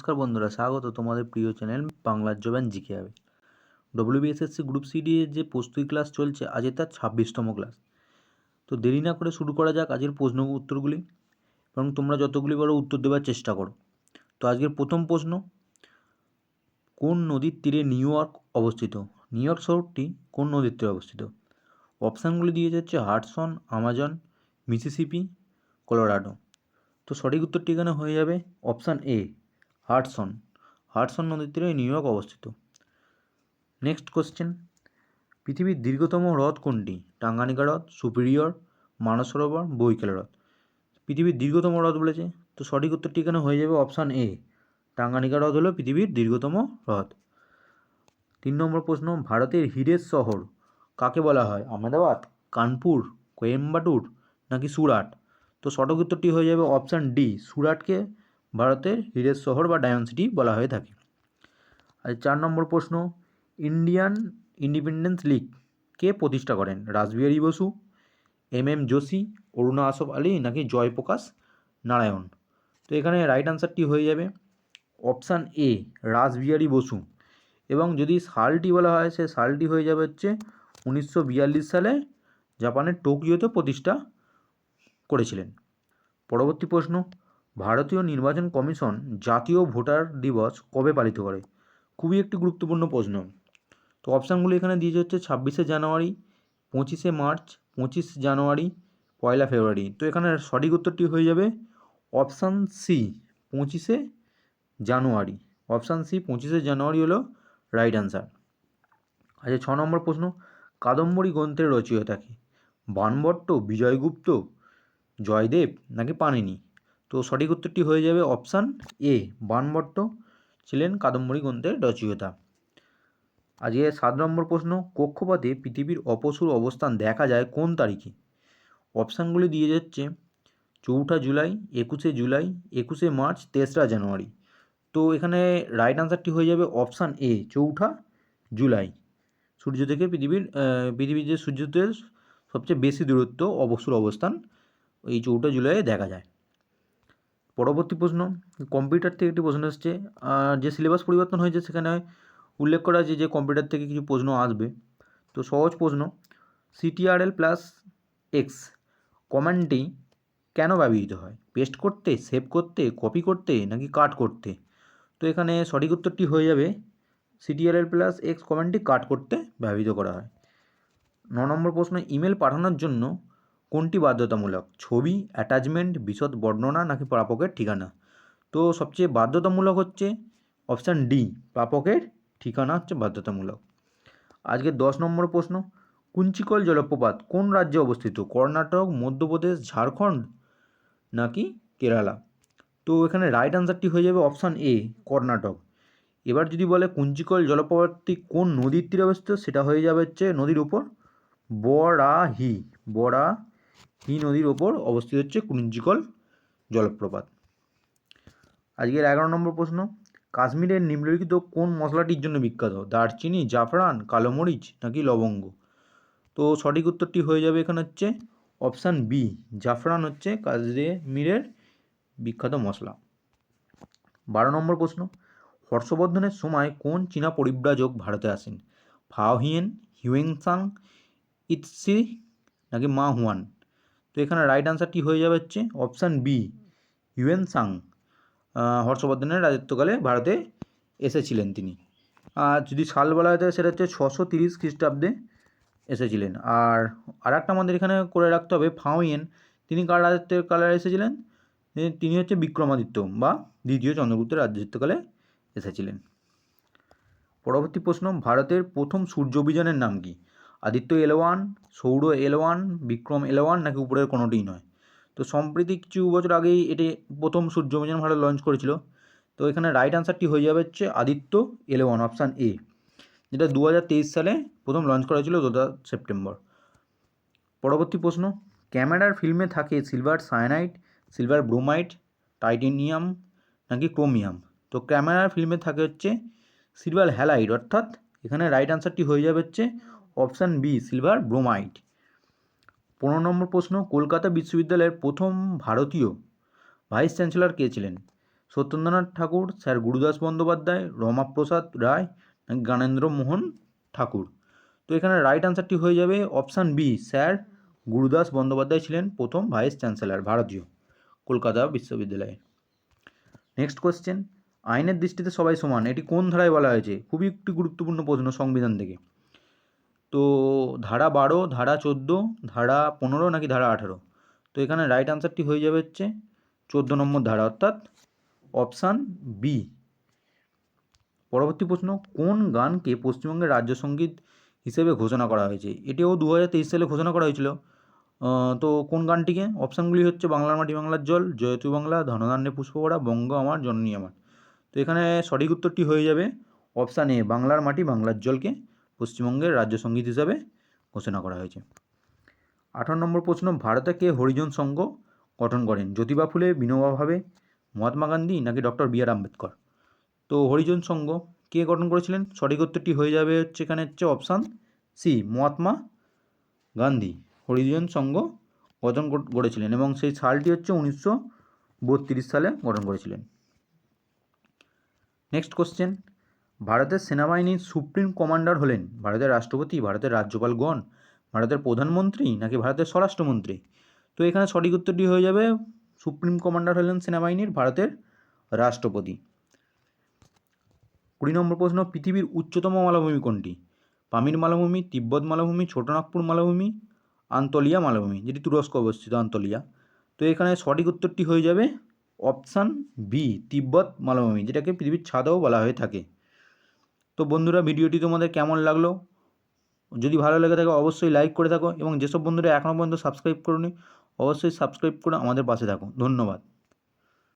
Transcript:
নমস্কার বন্ধুরা, স্বাগত তোমাদের প্রিয় চ্যানেল বাংলার জব অ্যান্ড জিকে হবে। ডব্লিউবিএসএসসি গ্রুপ সিডি এর যে প্রস্তুতি ক্লাস চলছে, আজ তার 26তম ক্লাস। তো দেরি না করে শুরু করা যাক আজকের প্রশ্ন উত্তরগুলি, এবং তোমরা যতগুলি পারো উত্তর দেওয়ার চেষ্টা করো। তো আজকের প্রথম প্রশ্ন, কোন নদীর তীরে নিউ ইয়র্ক অবস্থিত? নিউ ইয়র্ক শহরটি কোন নদীর তীরে অবস্থিত? অপশানগুলি দিয়ে যাচ্ছে হাডসন, আমাজন, মিসিসিপি, কলোরাডো। তো সঠিক উত্তরটি এখানে হয়ে যাবে অপশান এ, হাডসন। হাডসন নদীর তীরে নিউ ইয়র্ক অবস্থিত। নেক্সট কোশ্চেন, পৃথিবীর দীর্ঘতম হ্রদ কোনটি? টাঙ্গানিকা হ্রদ, সুপিরিয়র, মানস সরোবর, বৈকাল হ্রদ। পৃথিবীর দীর্ঘতম হ্রদ বলেছে, তো সঠিক উত্তরটি এখানে হয়ে যাবে অপশান এ, টাঙ্গানিকা হ্রদ হলো পৃথিবীর দীর্ঘতম হ্রদ। 3 নম্বর প্রশ্ন, ভারতের হীরের শহর কাকে বলা হয়? আহমেদাবাদ, কানপুর, কোয়েম্বাটুর নাকি সুরাট? তো সঠিক উত্তরটি হয়ে যাবে অপশান ডি, সুরাটকে ভারতের হীরের শহর বা ডায়মন্ড সিটি বলা হয়ে থাকে। আর 4 নম্বর প্রশ্ন, ইন্ডিয়ান ইন্ডিপেন্ডেন্স লীগ কে প্রতিষ্ঠা করেন? রাসবিহারী বসু, এম জোশী, অরুণা আসফ আলী নাকি জয়প্রকাশ নারায়ণ? তো এখানে রাইট আনসারটি হয়ে যাবে অপশান এ, রাসবিহারী বসু। এবং যদি সালটি বলা হয়, সে সালটি হয়ে যাবে হচ্ছে 1942 সালে জাপানের টোকিওতে প্রতিষ্ঠা করেছিলেন। পরবর্তী প্রশ্ন, ভারতীয় নির্বাচন কমিশন জাতীয় ভোটার দিবস কবে পালিত করে? খুবই একটি গুরুত্বপূর্ণ প্রশ্ন। তো অপশানগুলি এখানে দিয়ে হচ্ছে 26শে জানুয়ারি, 25শে মার্চ, 25 জানুয়ারি, 1 ফেব্রুয়ারি। তো এখানে সঠিক উত্তরটি হয়ে যাবে অপশান সি, 25শে জানুয়ারি। অপশান সি, 25শে জানুয়ারি হলো রাইট অ্যান্সার। আচ্ছা, 6 নম্বর প্রশ্ন, কাদম্বরী গ্রন্থের রচয়িতা কে? বাণভট্ট, বিজয়গুপ্ত, জয়দেব নাকি পাণিনি? তো সঠিক উত্তরটি হয়ে যাবে অপশান এ, বাণভট্ট ছিলেন কাদম্বরী গ্রন্থের রচয়িতা। আজকে 7 নম্বর প্রশ্ন, কক্ষপথে পৃথিবীর অপসূর অবস্থান দেখা যায় কোন তারিখে? অপশানগুলি দিয়ে যাচ্ছে 4 জুলাই, 21শে জুলাই, 21শে মার্চ, 3রা জানুয়ারি। তো এখানে রাইট আনসারটি হয়ে যাবে অপশান এ, 4 জুলাই। সূর্য থেকে পৃথিবীর যে সূর্যদের সবচেয়ে বেশি দূরত্ব অপসূর অবস্থান এই 4 জুলাইয়ে দেখা যায়। পরবর্তী প্রশ্ন, কম্পিউটার থেকে একটি প্রশ্ন এসছে। যে সিলেবাস পরিবর্তন হয়েছে সেখানে উল্লেখ করা আছে যে কম্পিউটার থেকে কিছু প্রশ্ন আসবে। তো সহজ প্রশ্ন, CTRL+X কমান্ডটি কেন ব্যবহৃত হয়? পেস্ট করতে, সেভ করতে, কপি করতে নাকি কাট করতে? তো এখানে সঠিক উত্তরটি হয়ে যাবে CTRL+X কমান্ডটি কাট করতে ব্যবহৃত করা হয়। 9 নম্বর প্রশ্ন, ইমেল পাঠানোর জন্য কোনটি বাধ্যতামূলক? ছবি, অ্যাটাচমেন্ট, বিশদ বর্ণনা নাকি প্রাপকের ঠিকানা? তো সবচেয়ে বাধ্যতামূলক হচ্ছে অপশান ডি, প্রাপকের ঠিকানা হচ্ছে বাধ্যতামূলক। আজকে 10 নম্বর প্রশ্ন, কুঞ্চিকল জলপ্রপাত কোন রাজ্যে অবস্থিত? কর্ণাটক, মধ্যপ্রদেশ, ঝাড়খণ্ড নাকি কেরালা? তো এখানে রাইট আনসারটি হয়ে যাবে অপশান এ, কর্ণাটক। এবার যদি বলে কুঞ্চিকল জলপ্রপাতটি কোন নদীর তীরে অবস্থিত, সেটা হয়ে যাবে হচ্ছে নদীর উপর বরাহি নদীর ওপর অবস্থিত হচ্ছে কুঞ্চিকল জলপ্রপাত। আজকের 11 নম্বর প্রশ্ন, কাশ্মীরের নিম্নলিখিত কোন মশলাটির জন্য বিখ্যাত? দারচিনি, জাফরান, কালো মরিচ নাকি লবঙ্গ? তো সঠিক উত্তরটি হয়ে যাবে এখানে হচ্ছে অপশান বি, জাফরান হচ্ছে কাশ্মীরের বিখ্যাত মশলা। 12 নম্বর প্রশ্ন, হর্ষবর্ধনের সময় কোন চীনা পরিব্রাজক ভারতে আসেন? ফাওহিয়েন, হিউয়েনসাং, ইৎসি নাকি মা হুয়ান? তো এখানে রাইট আনসারটি হয়ে যাবে হচ্ছে অপশান বি, হিউয়েনসাং হর্ষবর্ধনের রাজত্বকালে ভারতে এসেছিলেন তিনি। আর যদি সাল বলা হয় সেটা হচ্ছে 630 খ্রিস্টাব্দে এসেছিলেন। আর একটা আমাদের এখানে করে রাখতে হবে, ফাওহিয়েন তিনি কার রাজত্বের কালে এসেছিলেন? তিনি হচ্ছে বিক্রমাদিত্য বা দ্বিতীয় চন্দ্রগুপ্তের রাজত্বকালে এসেছিলেন। পরবর্তী প্রশ্ন, ভারতের প্রথম সূর্য অভিযানের নাম কি? আদিত্য L1, সৌর L1, বিক্রম L1 নাকি উপরের কোনোটিই নয়? তো সম্প্রতি কিছু বছর আগেই এটি প্রথম সূর্য অভিযান ভারত লঞ্চ করেছিল। তো এখানে রাইট আনসারটি হয়ে যাবে হচ্ছে আদিত্য L1, অপশান এ, যেটা 2023 সালে প্রথম লঞ্চ করা হয়েছিল 2 সেপ্টেম্বর। পরবর্তী প্রশ্ন, ক্যামেরার ফিল্মে থাকে silver cyanide, silver bromide, titanium নাকি ক্রোমিয়াম? তো ক্যামেরার ফিল্মে থাকে হচ্ছে সিলভার হ্যালাইড, অর্থাৎ এখানে রাইট আনসারটি হয়ে যাবে হচ্ছে অপশান বি, সিলভার ব্রোমাইড। 15 নম্বর প্রশ্ন, কলকাতা বিশ্ববিদ্যালয়ের প্রথম ভারতীয় ভাইস চ্যান্সেলর কে ছিলেন? সত্যেন্দ্রনাথ ঠাকুর, স্যার গুরুদাস বন্দ্যোপাধ্যায়, রমাপ্রসাদ রায়, জ্ঞানেন্দ্র মোহন ঠাকুর। তো এখানে রাইট আনসারটি হয়ে যাবে option B, sir Gurudas Bandyopadhyay ছিলেন প্রথম ভাইস চ্যান্সেলর ভারতীয় কলকাতা বিশ্ববিদ্যালয়ে। নেক্সট কোয়েশ্চেন, আইনের দৃষ্টিতে সবাই সমান এটি কোন ধারায় বলা হয়েছে? খুবই একটি গুরুত্বপূর্ণ প্রশ্ন সংবিধান থেকে। তো ধারা 12, ধারা 14, ধারা 15 নাকি ধারা 18? তো এখানে রাইট আনসারটি হয়ে যাবে হচ্ছে 14 নম্বর ধারা, অর্থাৎ অপশান বি। পরবর্তী প্রশ্ন, কোন গানকে পশ্চিমবঙ্গের রাজ্য সঙ্গীত হিসেবে ঘোষণা করা হয়েছে? এটিও 2023 সালে ঘোষণা করা হয়েছিল। তো কোন গানটিকে? অপশানগুলি হচ্ছে বাংলার মাটি বাংলার জল, জয়তু বাংলা, ধনধান্যে পুষ্পভরা, বঙ্গ আমার জননী আমার। তো এখানে সঠিক উত্তরটি হয়ে যাবে অপশান এ, বাংলার মাটি বাংলার জলকে পশ্চিমবঙ্গের রাজ্য সঙ্গীত হিসাবে ঘোষণা করা হয়েছে। 18 নম্বর প্রশ্ন, ভারতে কে হরিজন সংঘ গঠন করেন? জ্যোতিবা ফুলে, বিনোবা ভাবে, মহাত্মা গান্ধী নাকি ডক্টর বি আর আম্বেদকর? তো হরিজন সংঘ কে গঠন করেছিলেন? সঠিক উত্তরটি হয়ে যাবে হচ্ছে এখানে হচ্ছে অপশান সি, মহাত্মা গান্ধী হরিজন সংঘ গঠন করেছিলেন এবং সেই সালটি হচ্ছে 1932 সালে গঠন করেছিলেন। নেক্সট কোশ্চেন, ভারতের সেনাবাহিনীর সুপ্রিম কমান্ডার হলেন ভারতের রাষ্ট্রপতি, ভারতের রাজ্যপালগণ, ভারতের প্রধানমন্ত্রী নাকি ভারতের স্বরাষ্ট্রমন্ত্রী? তো এখানে সঠিক উত্তরটি হয়ে যাবে সুপ্রিম কমান্ডার হলেন সেনাবাহিনীর ভারতের রাষ্ট্রপতি। 20 নম্বর প্রশ্ন, পৃথিবীর উচ্চতম মালভূমি কোনটি? পামির মালভূমি, তিব্বত মালভূমি, ছোটনাগপুর মালভূমি, আন্তলিয়া মালভূমি, যেটি তুরস্ক অবস্থিত আন্তলিয়া। তো এখানে সঠিক উত্তরটি হয়ে যাবে অপশান বি, তিব্বত মালভূমি, যেটাকে পৃথিবীর ছাদও বলা হয়ে থাকে। তো বন্ধুরা, ভিডিওটি তোমাদের কেমন লাগলো? যদি ভালো লেগে থাকে অবশ্যই লাইক করে থাকো এবং যেসব বন্ধুরা এখনও পর্যন্ত সাবস্ক্রাইব করোনি অবশ্যই সাবস্ক্রাইব করে আমাদের পাশে থাকো। ধন্যবাদ।